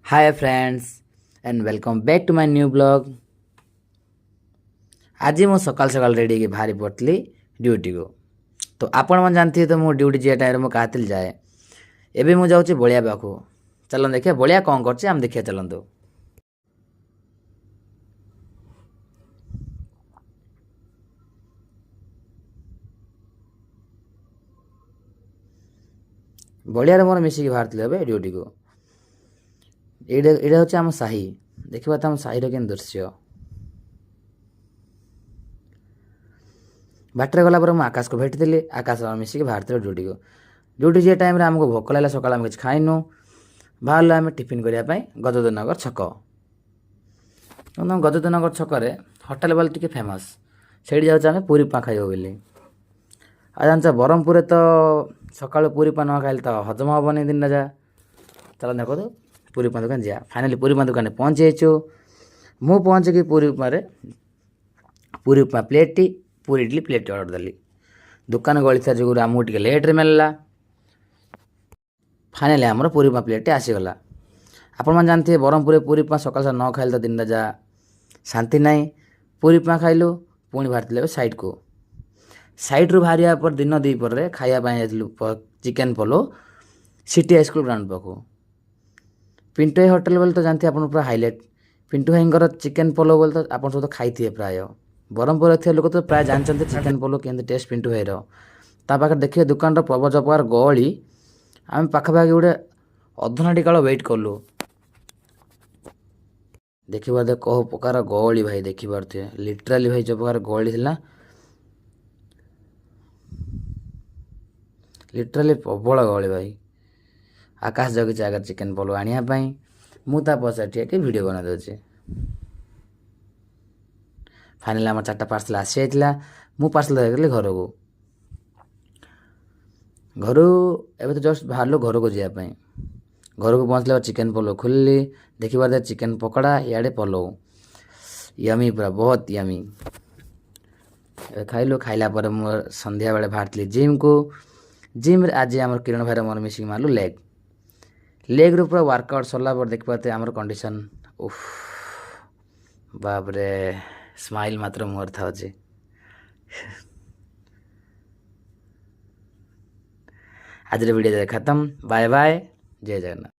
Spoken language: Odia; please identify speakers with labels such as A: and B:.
A: Hi friends and welcome back to my new blog. आज ମୁଁ ସକାଳ ସକାଳ ରେଡ଼ି ହେଇକି ବାହାରି ପଡ଼ିଥିଲି ଡ୍ୟୁଟିକୁ। ତ ଆପଣମାନେ ଜାଣିଥିବେ ତ ମୁଁ ଡ୍ୟୁଟି ଯିବା ଟାଇମ୍ରେ ମୁଁ କାହାତିଲ ଯାଏ। ଏବେ ମୁଁ ଯାଉଛି ବଳିଆ ପାଖକୁ। ଚାଲନ୍ତୁ ଦେଖିବା ବଳିଆ କ'ଣ କରୁଛି ଆମେ ଦେଖିବା ଚାଲନ୍ତୁ। ବଳିଆରେ ମୋର ମିଶିକି ବାହାରିଥିଲୁ ଏବେ ଡ୍ୟୁଟିକୁ। ଏଇଟା ହେଉଛି ଆମ ସାହି। ଦେଖିବା ତ ଆମ ସାହିର କେମିତି ଦୃଶ୍ୟ। ବାଟରେ ଗଲା ପରେ ମୁଁ ଆକାଶକୁ ଭେଟିଥିଲି। ଆକାଶ ମିଶିକି ବାହାରିଥିଲୁ ଡ୍ୟୁଟିକୁ। ଡ୍ୟୁଟି ଯିବା ଟାଇମ୍ରେ ଆମକୁ ଭୋକ ଲାଗିଲା, ସକାଳେ ଆମେ କିଛି ଖାଇନୁ। ବାହାରିଲୁ ଆମେ ଟିଫିନ୍ କରିବା ପାଇଁ ଗଜେନ୍ଦ୍ରନଗର ଛକ। ଗଜେନ୍ଦ୍ରନଗର ଛକରେ ହୋଟେଲ ବୋଲି ଟିକେ ଫେମସ୍। ସେଇଠି ଯାଉଛୁ ଆମେ ପୁରୀ ଉପମା ଖାଇବୁ ବୋଲି। ଆଉ ଜାଣିଛ ବ୍ରହ୍ମପୁରରେ ତ ସକାଳୁ ପୁରୀ ଉପମା ନ ଖାଇଲେ ତ ହଜମ ହେବନି ଦିନଟା ଯା। ଚାଲ ଦେଖନ୍ତୁ ପୁରୀ ଉପମା ଦୋକାନ ଯିବା। ଫାଇନାଲି ପୁରୀ ଉପମା ଦୋକାନରେ ପହଞ୍ଚି ଯାଇଛୁ। ମୁଁ ପହଞ୍ଚିକି ପୁରୀ ଉପମା ପ୍ଲେଟ୍ଟି, ପୁରୀ ଇଡ଼ଲି ପ୍ଲେଟ୍ଟି ଅର୍ଡ଼ର ଦେଲି। ଦୋକାନ ଗଳିଥିବା ଯୋଗୁଁ ଆମକୁ ଟିକେ ଲେଟ୍ରେ ମିଳିଲା। ଫାଇନାଲି ଆମର ପୁରୀ ଉପମା ପ୍ଲେଟ୍ଟି ଆସିଗଲା। ଆପଣମାନେ ଜାଣିଥିବେ ବ୍ରହ୍ମପୁରରେ ପୁରୀ ଉପମା ସକାଳ ସକାଳ ନ ଖାଇଲେ ତ ଦିନଟା ଯା ଶାନ୍ତି ନାହିଁ। ପୁରୀ ଉପମା ଖାଇଲୁ, ପୁଣି ବାହାରିଥିଲେ ଏବେ ସାଇଡ଼୍କୁ। ସାଇଡ଼୍ରୁ ବାହାରିବା ପରେ ଦିନ ଦ୍ୱିପହରରେ ଖାଇବା ପାଇଁ ଯାଇଥିଲୁ chicken pulao city high school ground ପାଖକୁ। ପିଣ୍ଟୁ ଭାଇ ହୋଟେଲ ବୋଲି ତ ଜାଣିଥିବେ ଆପଣ ପୁରା ହାଇଲାଇଟ୍। ପିଣ୍ଟୁ ଭାଇଙ୍କର ଚିକେନ୍ ପଲୋ ବୋଲି ତ ଆପଣ ସବୁ ଖାଇଥିବେ ପ୍ରାୟ। ବ୍ରହ୍ମପୁରରେ ଥିବା ଲୋକ ତ ପ୍ରାୟ ଜାଣିଛନ୍ତି ଚିକେନ୍ ପଲୋ କେମିତି ଟେଷ୍ଟ ପିଣ୍ଟୁ ଭାଇର। ତା ପାଖରେ ଦେଖିବେ ଦୋକାନର ପ୍ରବଳ ପ୍ରକାର ଗହଳି। ଆମେ ପାଖାପାଖି ଗୋଟେ ଅଧଘଣ୍ଟାଟି କାଳ ୱେଟ୍ କଲୁ। ଦେଖିପାରୁଥିବେ କୋଉ ପ୍ରକାର ଗହଳି ଭାଇ, ଦେଖିପାରୁଥିବେ ଲିଟରାଲି ଭାଇ ଯେଉଁ ପ୍ରକାର ଗହଳି ଥିଲା, ଲିଟରାଲି ପ୍ରବଳ ଗହଳି ଭାଇ। ଆକାଶ ଜଗିଛି ଆଗରେ ଚିକେନ୍ ପଲୋ ଆଣିବା ପାଇଁ। ମୁଁ ତା ପଛରେ ଠିଆ ହେଇକି ଭିଡ଼ିଓ ବନେଇ ଦେଉଛି। ଫାଇନାଲି ଆମର 4ଟା ପାର୍ସଲ ଆସିଯାଇଥିଲା। ମୁଁ ପାର୍ସଲ ଧରିଥିଲି ଘରକୁ। ଏବେ ତ ଜଷ୍ଟ ବାହାରିଲୁ ଘରକୁ ଯିବା ପାଇଁ। ଘରକୁ ପହଞ୍ଚିଲା ଚିକେନ୍ ପଲୋ ଖୋଲିଲି। ଦେଖିପାରୁଥିବେ ଚିକେନ୍ ପକୋଡ଼ା, ଇଆଡ଼େ ପଲୋ। ୟମି ପୁରା ବହୁତ ୟମି। ଏବେ ଖାଇଲୁ। ଖାଇଲା ପରେ ମୁଁ ସନ୍ଧ୍ୟାବେଳେ ବାହାରିଥିଲି ଜିମ୍କୁ। ଜିମ୍ରେ ଆଜି ଆମର କିରଣ ଭାଇର ମୋର ମିଶିକି ମାରିଲୁ ଲେଗ୍ରୁ ପୁରା ୱାର୍କଆଉଟ୍ ସରିଲା ପରେ ଦେଖିପାରୁଥିବେ ଆମର କଣ୍ଡିସନ୍। ଉଫ୍ ବାପରେ, ସ୍ମାଇଲ୍ ମାତ୍ର ମୁହଁରେ ଥାଉଛି। ଆଜିର ଭିଡ଼ିଓ ଖତମ। ବାଏ ବାଏ, ଜୟ ଜଗନ୍ନାଥ।